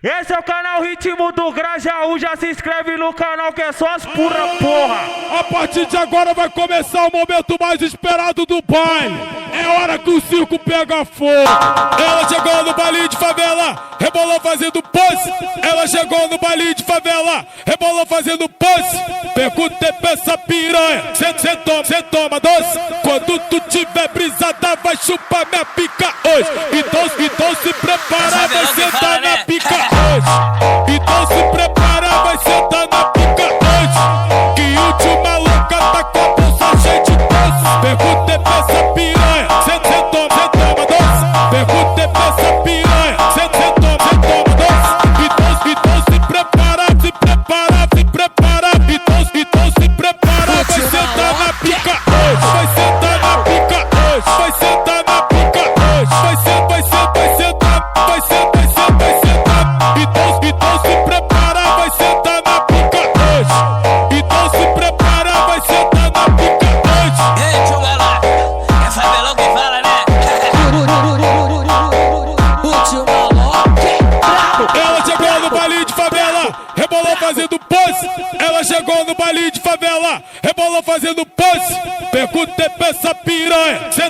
Esse é o canal Ritmo do Grajaú, já se inscreve no canal que é só as pura porra. A partir de agora vai começar o momento mais esperado do baile. É hora que o circo pega fogo. Ela chegou no baile de favela, rebolou fazendo pose. Ela chegou no baile de favela, rebolou fazendo pose. Pergunta pra essa piranha, cê toma doce. Quando tu tiver brisada vai chupar minha pica hoje. Então se prepara, vai sentar na pica hoje. Então se prepara, vai sentar na pica hoje. Que última louca tá com a bolsa cheia de doce. Pergunta pra essa piranha, cê toma doce. Pergunta pra essa piranha, cê toma doce. Então se prepara. Então se prepara, vai sentar na pica hoje. Vai sentar na pica hoje. Vai sentar na pica hoje. Vai sentar. Então se prepara, vai sentar na pica hoje. Então se prepara, vai sentar na pica hoje. Ei, tio galera, é favelão que fala, né? O tio maluco. Ela chegou no baile de favela, rebolou fazendo pose. Ela chegou no baile de favela, rebolou fazendo pose. Pergunta pra essa piranha, cê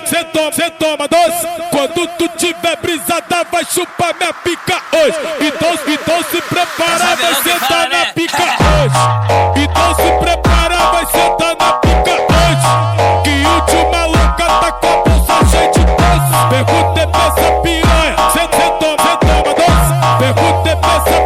toma doce. Quando tu tiver brisada vai chupar minha pica hoje. Então se prepara, vai sentar na pica hoje. Então se prepara, vai sentar na pica hoje. Que última louca tá com a bolsa cheia de doce. Pergunta pra essa piranha, cê toma doce. Pergunta pra essa